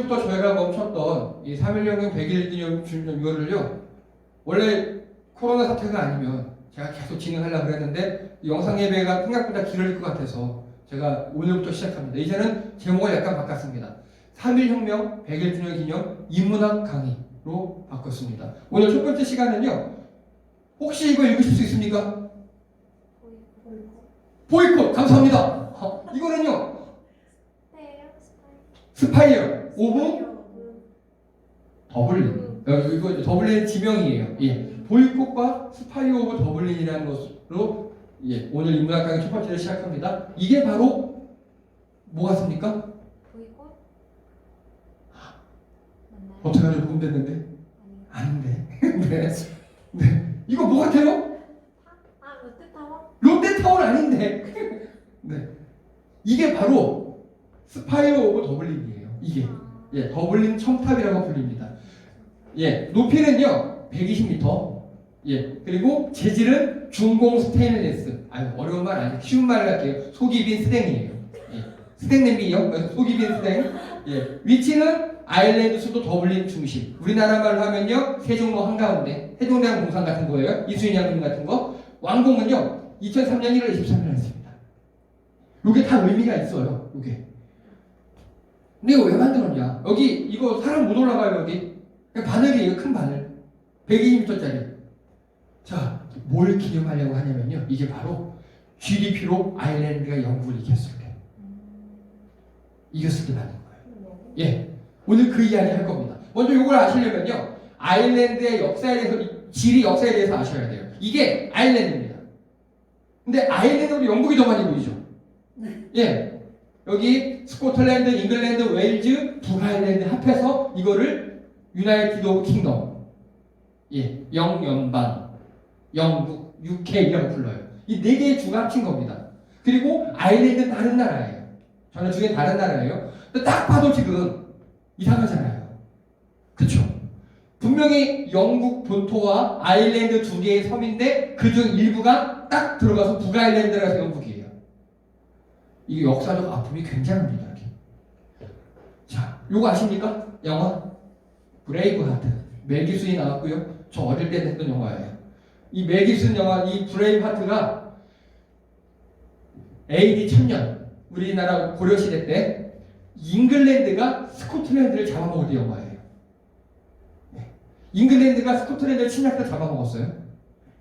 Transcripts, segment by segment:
오늘부터 저희가 멈췄던 이 3.1혁명 100일 기념 주민전 이거를요, 원래 코로나 사태가 아니면 제가 계속 진행하려고 그랬는데 영상 예배가 생각보다 길어질 것 같아서 제가 오늘부터 시작합니다. 이제는 제목을 약간 바꿨습니다. 3.1혁명 100일 주년 기념 인문학 강의로 바꿨습니다. 오늘 첫 번째 시간은요, 혹시 이거 읽으실 수 있습니까? 보이콧! 감사합니다. 이거는요, 스파이어 오브 더블린. 이거 더블린 지명이에요. 예. 보이콧과 스파이어 오브 더블린이라는 것으로 예, 오늘 인문학 강의 첫 번째를 시작합니다. 이게 바로 뭐 같습니까? 보이콧? 맞나요? 어떻게 하면 공됐는데? 아닌데. 네. 네. 이거 뭐 같아요? 롯데타워? 롯데타워는 아닌데. 네. 이게 바로 스파이어 오브 더블린이에요. 이게. 예, 더블린 첨탑이라고 불립니다. 예, 높이는요 120m. 예, 그리고 재질은 중공 스테인리스. 아유, 어려운 말 아니에요. 쉬운 말을 할게요. 속이 빈 스댕이에요. 예, 스댕 냄비요. 속이 빈 스댕. 예, 위치는 아일랜드 수도 더블린 중심. 우리나라 말로 하면요 세종로 한가운데, 세종대왕 동상 같은 거예요. 이수인 양님 같은 거. 완공은요 2003년 1월 23일 했습니다. 요게 다 의미가 있어요. 요게. 근데 이거 왜 만들었냐? 여기 이거 사람 못 올라가요. 여기 바늘이에요. 큰 바늘. 120m짜리. 자, 뭘 기념하려고 하냐면요, 이게 바로 GDP로 아일랜드가 영국을 이겼을 때, 이겼을 때 만든 거예요. 예, 오늘 그 이야기 할 겁니다. 먼저 이걸 아시려면요, 아일랜드의 역사에 대해서, 지리 역사에 대해서 아셔야 돼요. 이게 아일랜드입니다. 근데 아일랜드보다 영국이 더 많이 보이죠? 예, 여기 스코틀랜드, 잉글랜드, 웨일즈, 북아일랜드 합해서 이거를 유나이티드 오브 킹덤, 예, 영연방, 영국, UK라고 불러요. 이 네 개의 주가 합친 겁니다. 그리고 아일랜드는 다른 나라예요. 저는 중에 다른 나라예요. 근데 딱 봐도 지금 이상하잖아요. 그쵸? 분명히 영국 본토와 아일랜드 두 개의 섬인데 그중 일부가 딱 들어가서 북아일랜드라서 영국이에요. 이게 역사적 아픔이 굉장합니다. 이렇게. 자, 요거 아십니까? 영화 브레이브하트. 멜 깁슨이 나왔고요. 저 어릴 때 했던 영화예요. 이 멜 깁슨 영화, 이 브레이브하트가 AD 1000년, 우리나라 고려시대 때 잉글랜드가 스코틀랜드를 잡아먹을 때 영화예요. 네. 잉글랜드가 스코틀랜드를 침략 때 잡아먹었어요.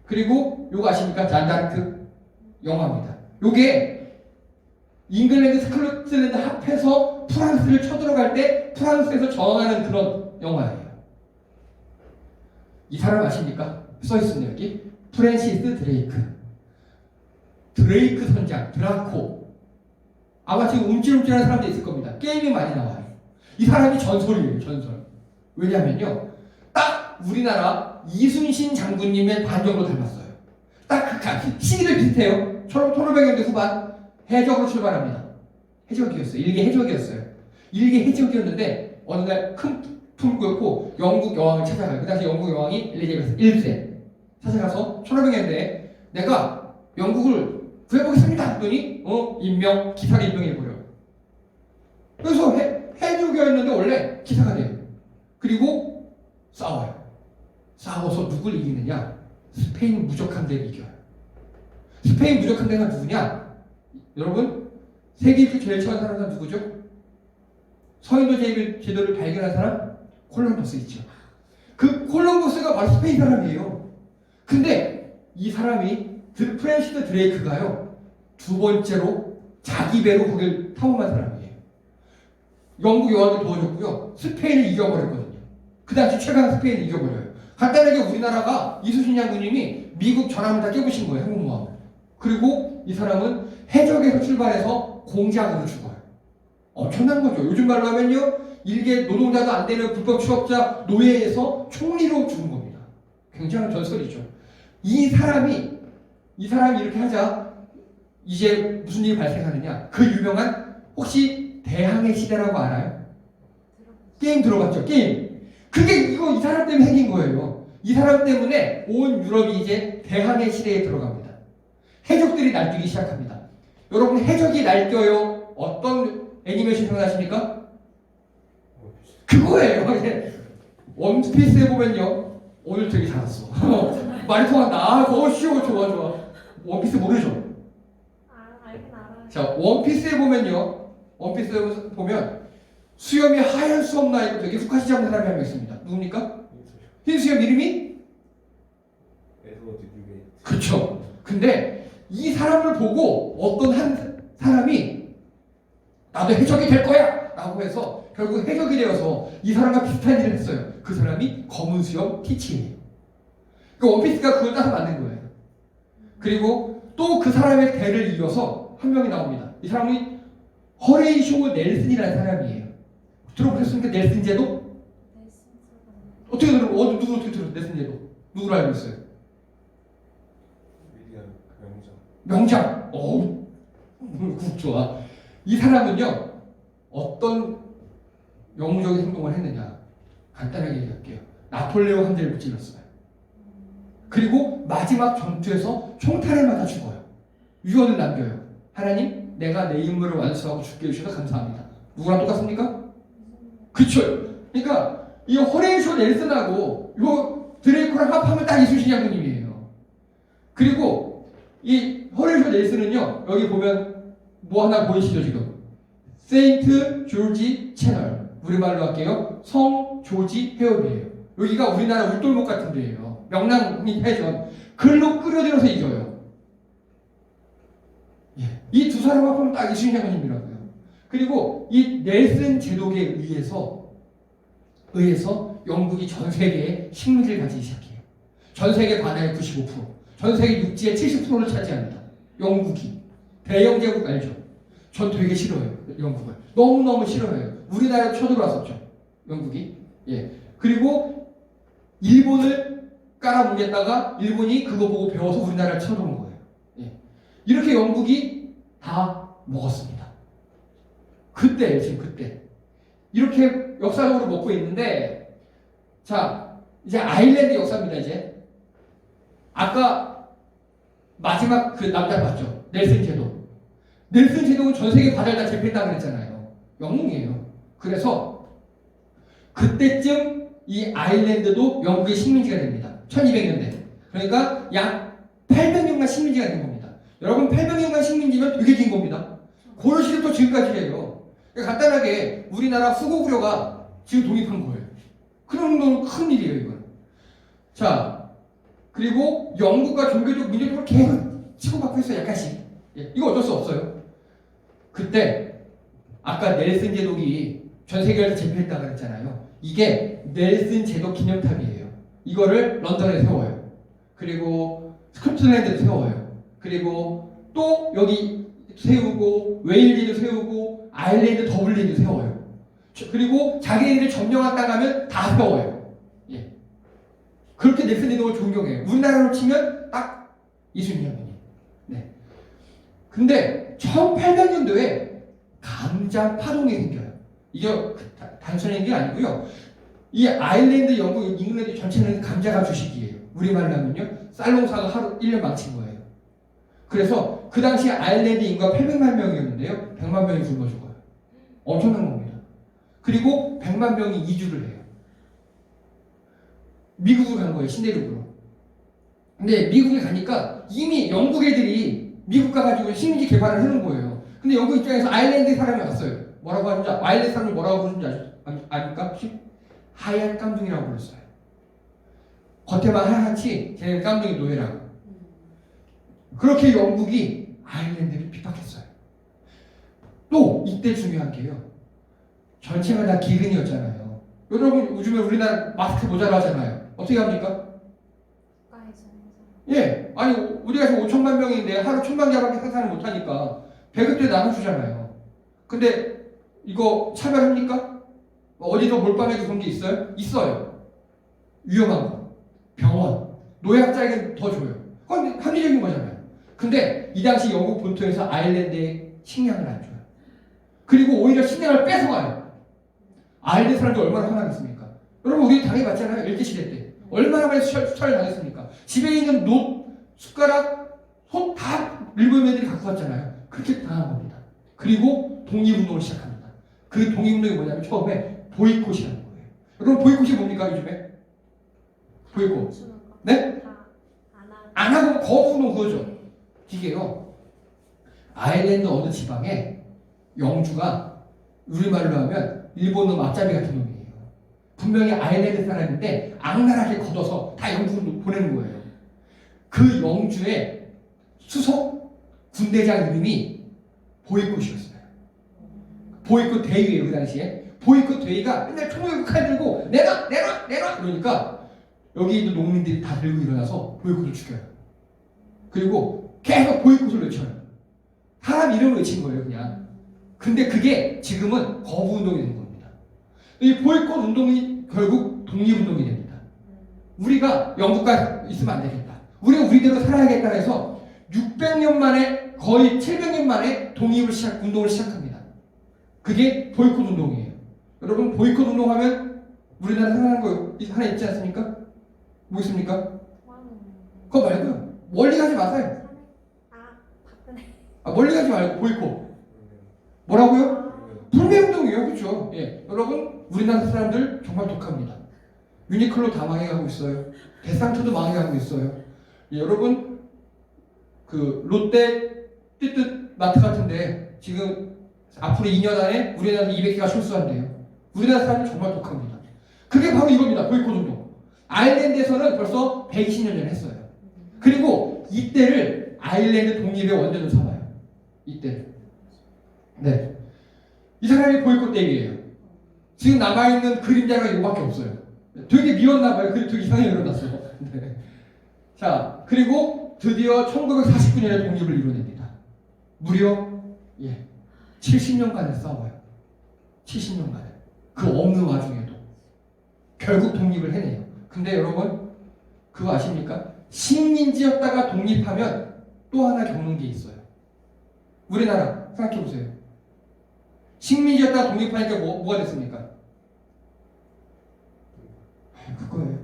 그리고 요거 아십니까? 잔다르크 영화입니다. 요게 잉글랜드, 스코틀랜드 합해서 프랑스를 쳐들어갈 때 프랑스에서 저항하는 그런 영화예요. 이 사람 아십니까? 써있습니다. 여기 프랜시스 드레이크. 드레이크 선장, 드라코. 아마 지금 움찔움찔한 사람도 있을 겁니다. 게임이 많이 나와요. 이 사람이 전설이에요. 전설. 왜냐면요, 딱 우리나라 이순신 장군님의 반정으로 닮았어요. 딱 그 시기들 비슷해요. 1500년대 후반 해적으로 출발합니다. 해적이었어요. 일개 해적이었어요. 일개 해적이었는데 어느 날 큰 품고였고 영국 여왕을 찾아가요. 그 당시 영국 여왕이 엘리자베스 1세 찾아가서 1500년대에 내가 영국을 구해보겠습니다 했더니 임명, 기사가 임명해버려요. 그래서 해적이었는데 원래 기사가 돼요. 그리고 싸워요. 싸워서 누굴 이기느냐? 스페인 무적함대를 이겨요. 스페인 무적함대가 누구냐? 여러분, 세계 제일 처음 사는 사람 누구죠? 서인도 제도를 발견한 사람? 콜럼버스 있죠. 그 콜럼버스가 바로 스페인 사람이에요. 근데 이 사람이 프랜시스 드레이크가요, 두 번째로 자기 배로 거길 탐험한 사람이에요. 영국 여왕을 도와줬고요, 스페인을 이겨버렸거든요. 그 당시 최강 스페인을 이겨버려요. 간단하게 우리나라가 이수신 장군님이 미국 전함을 다 깨부신 거예요, 항공모함을. 그리고 이 사람은 해적에서 출발해서 공작으로 죽어요. 엄청난 거죠. 요즘 말로 하면요, 일개 노동자도 안 되는 불법 취업자 노예에서 총리로 죽은 겁니다. 굉장한 전설이죠. 이 사람이 이렇게 하자 이제 무슨 일이 발생하느냐? 그 유명한, 혹시 대항해 시대라고 알아요? 게임 들어봤죠? 게임. 그게 이 사람 때문에 생긴 거예요. 이 사람 때문에 온 유럽이 이제 대항해 시대에 들어갑니다. 해적들이 날뛰기 시작합니다. 여러분, 해적이 날뛰어요. 어떤 애니메이션 생각하십니까? 그거예요. 예. 원피스에 보면요. 오늘 되게 잘했어. 말이 통한다. 아, 그거 쉬워. 좋아. 원피스 모르죠? 알긴 알아요. 자, 원피스에 보면요. 원피스에 보면 수염이 하얀 수염 나이고 되게 훅하시지 않는 사람이 한 명 있습니다. 누굽니까? 흰수염 이름이? 에드워드 뉴게이트. 그쵸. 근데 이 사람을 보고 어떤 한 사람이 나도 해적이 될 거야! 라고 해서 결국 해적이 되어서 이 사람과 비슷한 일을 했어요. 그 사람이 검은 수염 티치예요. 그 원피스가 그걸 따서 만든 거예요. 그리고 또 그 사람의 대를 이어서 한 명이 나옵니다. 이 사람이 허레이쇼 넬슨이라는 사람이에요. 들어보셨습니까? 넬슨 제도? 어떻게 누구 어떻게 들었어요? 넬슨 제도? 누구로 알고 있어요? 위리엄 명장. 명장. 어우, 국 좋아. 이 사람은요 어떤 영웅적인 행동을 했느냐? 간단하게 얘기할게요. 나폴레옹 한 대를 무찔렀어요. 그리고 마지막 전투에서 총탄을 맞아 죽어요. 유언을 남겨요. 하나님, 내가 내 임무를 완수하고 죽게 해주셔서 감사합니다. 누구랑 똑같습니까? 그쵸? 그러니까 이 호레이쇼 넬슨하고 이 드레이코랑 합하면 딱 이순신 장군님이에요. 그리고 이 호레이쇼 넬슨은요 여기 보면 뭐 하나 보이시죠 지금? 세인트 조지 채널, 우리말로 할게요. 성 조지 해협이에요. 여기가 우리나라 울돌목 같은 데예요. 명랑리 해전. 글로 끌어들여서 이겨요. 예. 이 두 사람 합하면 딱 이순신 장군님이라고요. 그리고 이 넬슨 제독에 의해서 영국이 전 세계에 식민지를 가지기 시작해요. 전 세계 바다의 95%, 전 세계 육지의 70%를 차지합니다. 영국이. 대영 제국 알죠? 전 되게 싫어해요. 영국을. 너무너무 싫어해요. 우리나라에 쳐들어왔었죠. 영국이. 예. 그리고 일본을 깔아뭉갰다가 일본이 그거 보고 배워서 우리나라를 쳐들어온 거예요. 예. 이렇게 영국이 다 먹었습니다. 그때 지금 그때 이렇게 역사적으로 먹고 있는데, 자 이제 아일랜드 역사입니다. 이제 아까 마지막 그 남자 봤죠? 넬슨 제독. 넬슨 제독은 전 세계 바다를 다 제패했다고 그랬잖아요. 영웅이에요. 그래서 그때쯤 이 아일랜드도 영국의 식민지가 됩니다. 1200년대. 그러니까 약 800년간 식민지가 된 겁니다. 여러분 800년간 식민지면 되게 긴 겁니다. 고려 시대부터 지금까지예요. 그러니까 간단하게 우리나라 후고구려가 지금 독립한 거예요. 그런 건 큰 일이에요, 이건. 자, 그리고 영국과 종교적, 민족적으로 계속 치고받고 있어요, 약간씩. 예, 이거 어쩔 수 없어요. 그때 아까 넬슨 제독이 전 세계를 제패했다 그랬잖아요. 이게 넬슨 제독 기념탑이에요. 이거를 런던에 세워요. 그리고 스코틀랜드에 세워요. 그리고 또 여기 세우고 웨일즈도 세우고 아일랜드 더블린도 세워요. 그리고 자기네들이 점령한 땅 가면 다 세워요. 예. 그렇게 넬슨 제독을 존경해요. 우리나라로 치면 딱 이순신 장군이. 네. 근데 1800년도에 감자 파동이 생겨요. 이게 단순한 게 아니고요. 이 아일랜드, 영국, 잉글랜드 전체는 감자가 주식이에요. 우리말로 하면요. 쌀농사가 하루 1년 망친 거예요. 그래서 그 당시 아일랜드 인구가 800만 명이었는데요. 100만 명이 굶어 죽어요. 엄청난 겁니다. 그리고 100만 명이 이주를 해요. 미국을 간 거예요. 신대륙으로. 근데 미국에 가니까 이미 영국 애들이 미국 가가지고 식민지 개발을 해놓은 거예요. 근데 영국 입장에서 아일랜드 사람이 왔어요. 뭐라고 하는지, 아일랜드 사람을 뭐라고 부르는지 아십니까? 혹시? 하얀 깜둥이라고 불렀어요. 겉에만 하얗지 쟤는 깜둥이 노예라고. 그렇게 영국이 아일랜드를 핍박했어요. 또 이때 중요한 게요. 전체가 다 기근이었잖아요. 여러분 요즘에 우리나라 마스크 모자라 하잖아요. 어떻게 합니까? 예, 아니 우리가 지금 5천만 명인데 하루 1,000만 개밖에 생산을 못하니까 배급제 나눠주잖아요. 근데 이거 차별합니까? 어디서 몰빵해서 그런 게 있어요? 있어요. 위험한 거. 병원. 노약자에게는 더 줘요. 그건 합리적인 거잖아요. 근데 이 당시 영국 본토에서 아일랜드에 식량을 안 줘요. 그리고 오히려 식량을 뺏어가요. 아일랜드 사람들 얼마나 화나겠습니까? 여러분 우리 당해봤잖아요. 일제시대 때. 얼마나 많이 수차를 당했습니까? 집에 있는 놋, 숟가락, 손 다 일본 애들이 갖고 왔잖아요. 그렇게 당한 겁니다. 그리고 독립운동을 시작합니다. 그 독립운동이 뭐냐면 처음에 보이콧이라는 거예요. 여러분 보이콧이 뭡니까 요즘에? 보이콧. 주는 거. 네? 다안 하고. 안 하고 거부는 그거죠. 이게요. 아일랜드 어느 지방에 영주가 우리말로 하면 일본어 맛잡이 같은 놈이에요. 분명히 아일랜드 사람인데 악랄하게 걷어서 다 영국으로 보내는 거예요. 그 영주의 수석 군대장 이름이 보이콧이었어요. 보이콧 대위예요. 그 당시에 보이콧 대위가 맨날 총을 칼 들고 내놔 그러니까 여기 있는 농민들이 다 들고 일어나서 보이콧을 죽여요. 그리고 계속 보이콧을 외쳐요. 사람 이름을 외친 거예요, 그냥. 근데 그게 지금은 거부운동이 된 겁니다. 이 보이콧 운동이 결국 독립운동이 됩니다. 우리가 영국과 있으면 안 되겠다. 우리가 우리대로 살아야겠다 해서 600년 만에, 거의 700년 만에 운동을 시작합니다. 그게 보이콧 운동이에요. 여러분, 보이콧 운동하면 우리나라 생각하는 거 하나 있지 않습니까? 뭐 있습니까? 그거 말고요. 멀리 가지 마세요. 박근혜. 멀리 가지 말고 보이콧. 뭐라고요? 불매운동이에요. 그렇죠? 예. 여러분, 우리나라 사람들 정말 독합니다. 유니클로 다 망해가고 있어요. 대상초도 망해가고 있어요. 예, 여러분, 그 롯데 띠뜻 마트 같은데 지금 앞으로 2년 안에 우리나라 200개가 출소한대요. 우리나라 사람들 정말 독합니다. 그게 바로 이겁니다. 보이콧 운동. 아일랜드에서는 벌써 120년 전에 했어요. 그리고 이때를 아일랜드 독립의 원전으로 삼아요. 이때를. 네. 이 사람이 보이콧 대위예요. 지금 남아있는 그림자가 이거밖에 없어요. 되게 미웠나봐요. 되게 이상하게 일어났어요. 네. 자, 그리고 드디어 1949년에 독립을 이뤄냅니다. 무려 70년간을 싸워요. 70년간. 그 없는 와중에도 결국 독립을 해내요. 근데 여러분 그거 아십니까? 식민지였다가 독립하면 또 하나 겪는 게 있어요. 우리나라 생각해보세요. 식민지였다가 독립하니까 뭐가 됐습니까? 그거예요.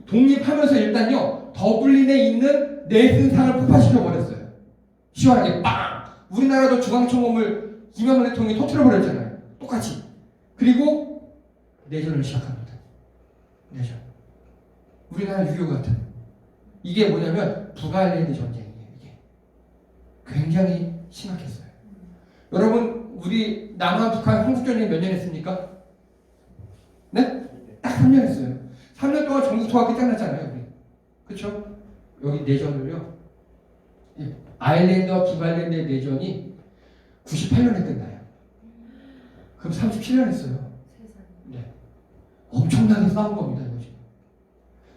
독립하면서 일단요 더블린에 있는 넬슨상을 폭파시켜버렸어요. 시원하게 빵! 우리나라도 중앙청원을 김영삼 대통령이 터뜨려버렸잖아요. 똑같이. 그리고 내전을 시작합니다. 내전. 우리나라 6.25 같은. 이게 뭐냐면 북아일랜드 전쟁이에요. 이게 굉장히 심각했어요. 여러분 우리 남한 북한 한국전쟁 몇 년 했습니까? 네? 딱 3년 했어요. 3년 동안 전국 통합이 끝났잖아요. 우리. 그렇죠? 여기 내전을요. 아일랜드와 북아일랜드의 내전이 98년에 끝나요. 그럼 37년 했어요. 네. 엄청나게 싸운 겁니다. 이거 지금.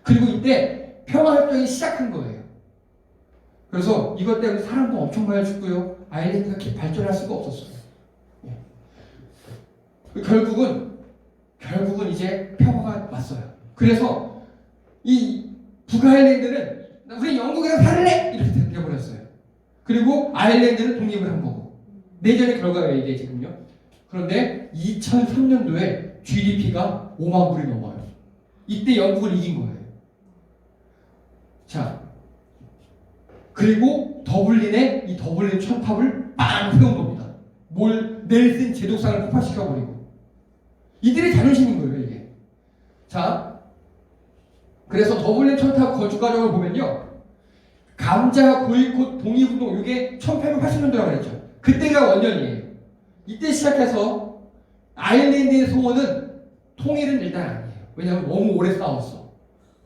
그리고 이때 평화협정이 시작한 거예요. 그래서 이것 때문에 사람도 엄청 많이 죽고요. 아일랜드가 이렇게 발전할 수가 없었어요. 예. 결국은 이제 평화가 왔어요. 그래서 이 북아일랜드는 우리 영국이랑 살래! 이렇게 되어버렸어요. 그리고 아일랜드는 독립을 한 거고. 내전의 결과예요, 이게 지금요. 그런데 2003년도에 GDP가 5만 불이 넘어요. 이때 영국을 이긴 거예요. 자, 그리고 더블린에 이 더블린 천탑을 빵 세운 겁니다. 넬슨 제독상을 폭파시켜버리고. 이들의 자존심인 거예요, 이게. 자, 그래서 더블린 천탑 건축 과정을 보면요. 감자 보이콧 독립운동, 이게 1880년도라고 그랬죠. 그때가 원년이에요. 이때 시작해서 아일랜드의 소원은 통일은 일단 아니에요. 왜냐하면 너무 오래 싸웠어.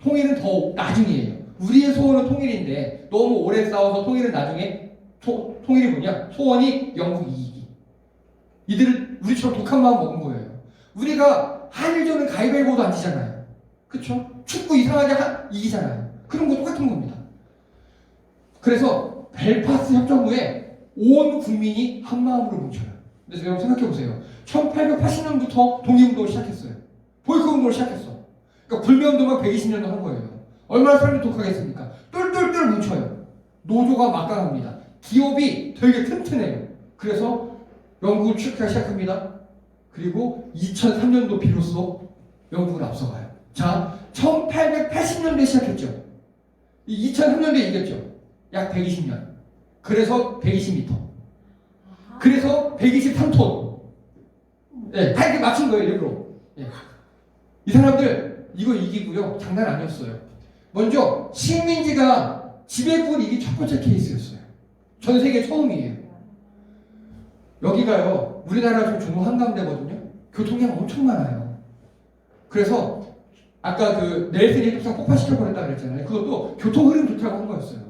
통일은 더 나중이에요. 우리의 소원은 통일인데 너무 오래 싸워서 통일은 나중에 통일이 뭐냐? 소원이 영국 이기기. 이들은 우리처럼 독한 마음 먹은 거예요. 우리가 한일전은 가위바위보도 안 지잖아요. 그쵸? 축구 이상하게 이기잖아요. 그런 거 똑같은 겁니다. 그래서 벨파스트 협정 후에 온 국민이 한 마음으로 뭉쳐요. 그래서 여러분 생각해보세요. 1880년부터 독립운동을 시작했어요. 보이콧 운동을 시작했어. 그러니까 불매운동만 120년도 한 거예요. 얼마나 사람들이 독하겠습니까? 똘똘똘 뭉쳐요. 노조가 막강합니다. 기업이 되게 튼튼해요. 그래서 영국을 추격하기 시작합니다. 그리고 2003년도 비로소 영국을 앞서가요. 자, 1880년도에 시작했죠. 2003년도에 이겼죠. 약 120년. 그래서 120m. 그래서 123톤. 예, 다 이렇게 맞춘 거예요, 일부러. 예. 이 사람들 이거 이기고요. 장난 아니었어요. 먼저 식민지가 지배군 이기 첫 번째 케이스였어요. 전 세계 처음이에요. 여기가요, 우리나라 좀 중국 한가운데거든요. 교통량 엄청 많아요. 그래서 아까 그 넬슨 해독상 폭파시켜버렸다 그랬잖아요. 그것도 교통 흐름 좋다고 한 거였어요.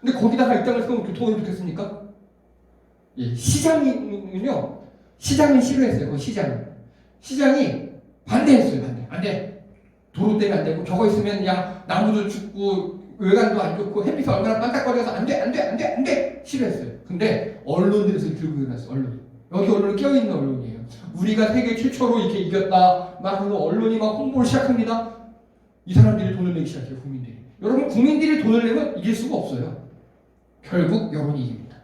근데 거기다가 이 땅을 쓰면 교통 흐름 좋겠습니까? 예, 시장은요, 시장은 싫어했어요. 그 시장이 반대했어요. 안 돼. 도로 때문에 안 되고 저거 있으면 그냥 나무도 죽고 외관도 안 좋고 햇빛이 얼마나 반짝거려서 안 돼. 싫어했어요. 근데 언론들에서 들고 일어났어요. 여기 언론은 껴있는 언론이에요. 우리가 세계 최초로 이렇게 이겼다. 막 그러고 언론이 막 홍보를 시작합니다. 이 사람들이 돈을 내기 시작해요. 국민들이. 여러분 국민들이 돈을 내면 이길 수가 없어요. 결국 여론이 이깁니다.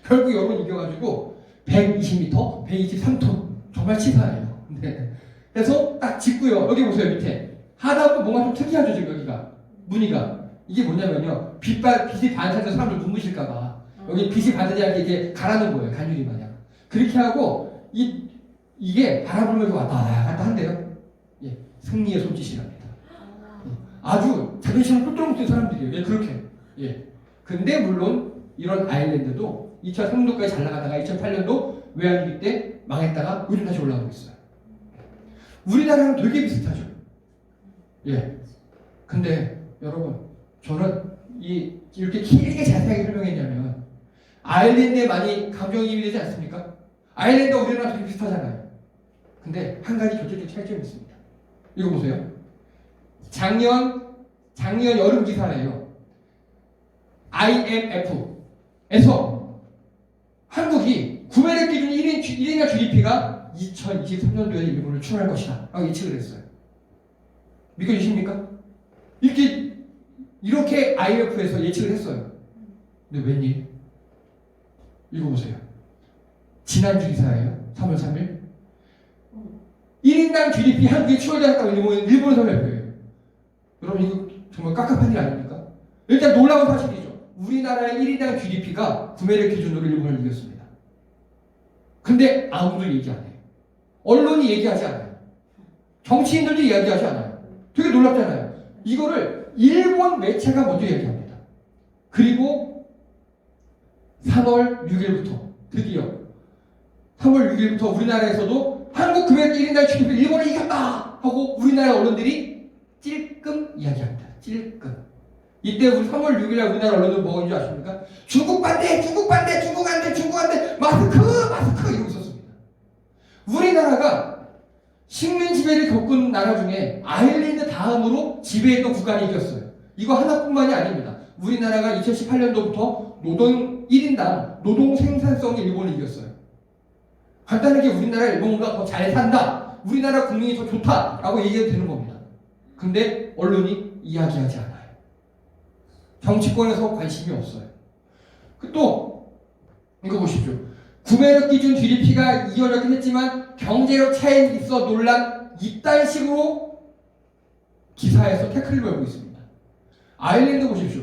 결국 여론이 이겨가지고 120m, 123톤 정말 치사해요. 네. 그래서 딱 짓고요. 여기 보세요. 밑에 하다보면 뭔가 좀 특이하죠. 지금 여기가 무늬가 이게 뭐냐면요. 빛이 반사돼서 사람들 눈부실까봐 여기 빛이 반사되지 않게 이렇게 갈아놓은 거예요. 간유리 마냥. 그렇게 하고 이게 바람 불면서 왔다 갔다 한대요. 예, 승리의 손짓이랍니다. 아주 자존심을 똘똘 묻은 사람들이에요. 예, 그렇게. 예. 근데 물론 이런 아일랜드도 2003년도까지 잘 나가다가 2008년도 외환위기 때 망했다가 요즘 다시 올라오고 있어요. 우리나라랑 되게 비슷하죠. 예. 근데 여러분, 저는 이렇게 길게 자세하게 설명했냐면 아일랜드에 많이 감정이입이 되지 않습니까? 아일랜드와 우리나라랑 되게 비슷하잖아요. 근데 한 가지 결정적 차이점이 있습니다. 이거 보세요. 작년 여름 기사예요. IMF에서 한국이 구매력 기준 1인당 GDP가 2023년도에 일본을 추월할 것이다 라고 예측을 했어요. 믿겨지십니까? 이렇게 IMF에서 예측을 했어요. 근데 웬일? 이거 보세요. 지난주 기사예요. 3월 3일. 1인당 GDP 한국이 추월되었다고 일본에서 발표해요. 여러분 이거 정말 깝깝한 일 아닙니까? 일단 놀라운 사실이죠. 우리나라의 1인당 GDP가 구매력 기준으로 일본을 이겼습니다. 근데 아무도 얘기 안 해요. 언론이 얘기하지 않아요. 정치인들도 이야기하지 않아요. 되게 놀랍잖아요. 이거를 일본 매체가 먼저 얘기합니다. 그리고 3월 6일부터 드디어 3월 6일부터 우리나라에서도 한국 구매력 1인당 GDP 일본을 이겼다 하고 우리나라 언론들이 찔끔 이야기합니다. 찔끔. 이때 우리 3월 6일날 우리나라 언론은 뭐인 줄 아십니까? 중국 반대, 중국 안 돼, 마스크 이러고 있었습니다. 우리나라가 식민 지배를 겪은 나라 중에 아일랜드 다음으로 지배했던 국가를 이겼어요. 이거 하나뿐만이 아닙니다. 우리나라가 2018년도부터 노동 1인당 노동 생산성이 일본을 이겼어요. 간단하게 우리나라 일본보다 더 잘 산다. 우리나라 국민이 더 좋다라고 얘기해도 되는 겁니다. 근데 언론이 이야기하지 않아요. 정치권에서 관심이 없어요. 또 이거 보십시오. 구매력 기준 GDP가 이어졌긴 했지만 경제력 차이는 있어 논란 이딴 식으로 기사에서 태클을 걸고 있습니다. 아일랜드 보십시오.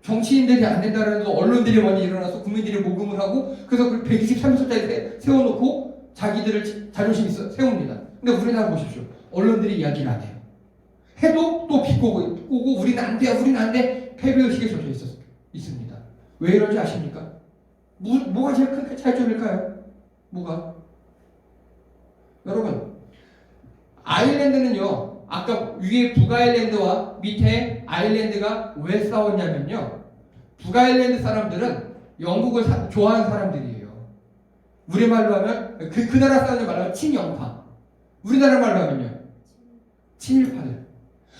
정치인들이 안 된다는 거 언론들이 먼저 일어나서 국민들이 모금을 하고 그래서 그 123석짜리 세워놓고 자기들을 자존심 있어 세웁니다. 근데 우리나라 보십시오. 언론들이 이야기를 안 해요. 해도 또 비꼬고 우리는 안 돼 패배의식에 젖어 있습니다. 왜 이런지 아십니까? 뭐가 제일 큰 차이점일까요? 뭐가? 여러분 아일랜드는요 아까 위에 북아일랜드와 밑에 아일랜드가 왜 싸웠냐면요 북아일랜드 사람들은 영국을 좋아하는 사람들이에요. 우리말로 하면 그 나라 사람들 말로 하면 친영파, 우리나라 말로 하면요 친일파들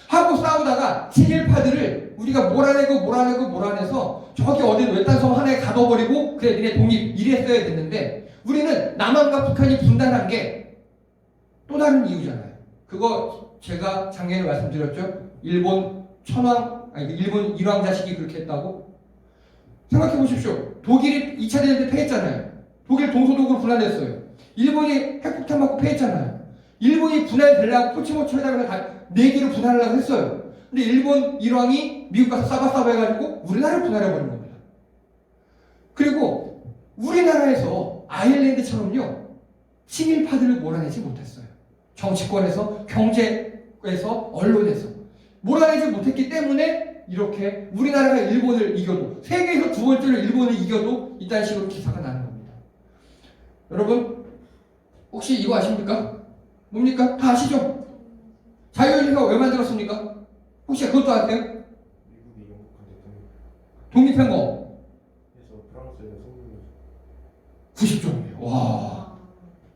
하고 싸우다가 친일파들을 우리가 몰아내서 저기 어디 외딴 섬 하나에 가둬버리고 그래 니네 독립 이랬어야 됐는데 우리는 남한과 북한이 분단한 게 또 다른 이유잖아요. 그거 제가 작년에 말씀드렸죠. 일본 일왕 자식이 그렇게 했다고. 생각해 보십시오. 독일이 2차 대전 때 패했잖아요. 독일 동서독으로 분할했어요. 일본이 핵폭탄 맞고 패했잖아요. 일본이 분할되려고 포치모치 회담에서 다 4개로 분할하려고 했어요. 근데 일본 일왕이 미국 가서 싸바싸바 해가지고 우리나라를 분할해버린 겁니다. 그리고 우리나라에서 아일랜드처럼요 친일파들을 몰아내지 못했어요. 정치권에서, 경제에서, 언론에서 몰아내지 못했기 때문에 이렇게 우리나라가 일본을 이겨도, 세계에서 두 번째로 일본을 이겨도 이딴 식으로 기사가 나는 겁니다. 여러분 혹시 이거 아십니까? 뭡니까? 다 아시죠? 자유연대가 왜 만들었습니까? 혹시 그것도 아세요? 미국이 영국한 대통령 독립한 거 해서 프랑스에 성공해서 90조예요. 와,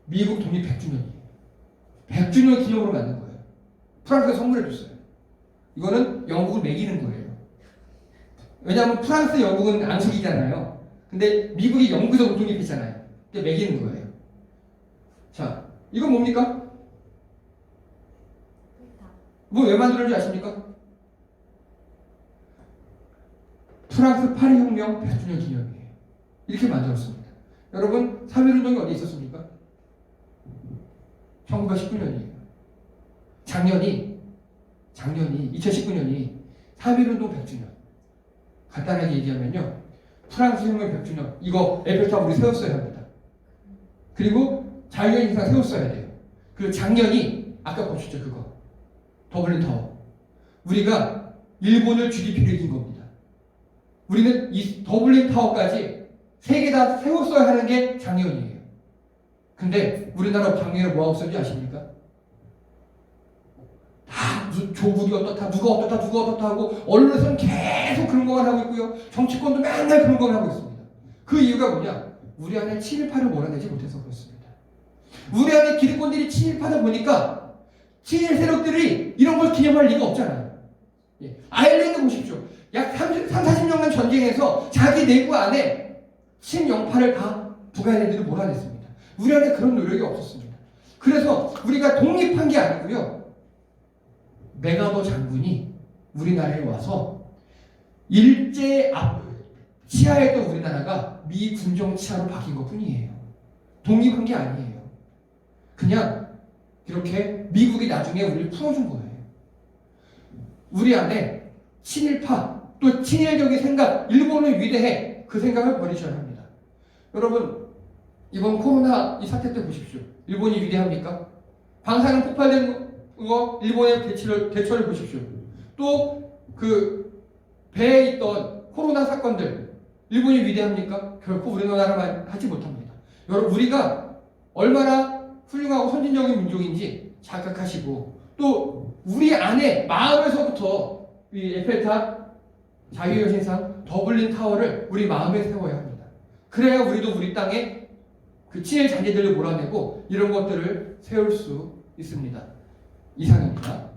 미국 독립 100주년이에요. 100주년 기념으로 만든 거예요. 프랑스가 선물해 줬어요. 이거는 영국을 매기는 거예요. 왜냐하면 프랑스, 영국은 앙숙이잖아요. 근데 미국이 영국에서 독립했잖아요. 근데 매기는 거예요. 자, 이건 뭡니까? 뭐 왜 만들었는지 아십니까? 프랑스 파리 혁명 100주년 기념이에요. 이렇게 만들었습니다. 여러분, 3.1운동이 어디 있었습니까? 1919년이에요. 작년이 2019년이 3.1운동 100주년. 간단하게 얘기하면요, 프랑스 혁명 100주년, 이거 에펠탑 우리 세웠어야 합니다. 그리고 자유연행상 세웠어야 돼요. 그리고 작년이 아까 보셨죠, 그거 더블린 타워. 우리가 일본을 GDP를 이긴 겁니다. 우리는 이 더블린 타워까지 세 개 다 세웠어야 하는 게 작년이에요. 근데 우리나라 작년에 뭐하고 있었는지 아십니까? 다 조국이 어떻다, 누가 어떻다 하고, 언론에서는 계속 그런 것만 하고 있고요. 정치권도 맨날 그런 것만 하고 있습니다. 그 이유가 뭐냐? 우리 안에 친일파를 몰아내지 못해서 그렇습니다. 우리 안에 기득권들이 친일파다 보니까 친일 세력들이 이런 걸 기념할 리가 없잖아요. 예. 아일랜드 보십시오. 약 40년간 전쟁에서 자기 내부 안에 친영파를 다 북아일랜드를 몰아냈습니다. 우리 안에 그런 노력이 없었습니다. 그래서 우리가 독립한 게 아니고요, 메가더 장군이 우리나라에 와서 일제 치하였던 우리나라가 미 군정 치하로 바뀐 것 뿐이에요. 독립한 게 아니에요. 그냥 이렇게 미국이 나중에 우리를 풀어준 거예요. 우리 안에 친일파, 또 친일적인 생각, 일본은 위대해, 그 생각을 버리셔야 합니다. 여러분, 이번 코로나 이 사태 때 보십시오. 일본이 위대합니까? 방사능 폭발된 거, 일본의 대처를 보십시오. 또 그 배에 있던 코로나 사건들, 일본이 위대합니까? 결코 우리나라만 하지 못합니다. 여러분, 우리가 얼마나 훌륭하고 선진적인 민족인지 자각하시고, 또 우리 안에 마음에서부터 이 에펠탑, 자유여신상, 더블린 타워를 우리 마음에 세워야 합니다. 그래야 우리도 우리 땅에 그 친일 잔재들을 몰아내고 이런 것들을 세울 수 있습니다. 이상입니다.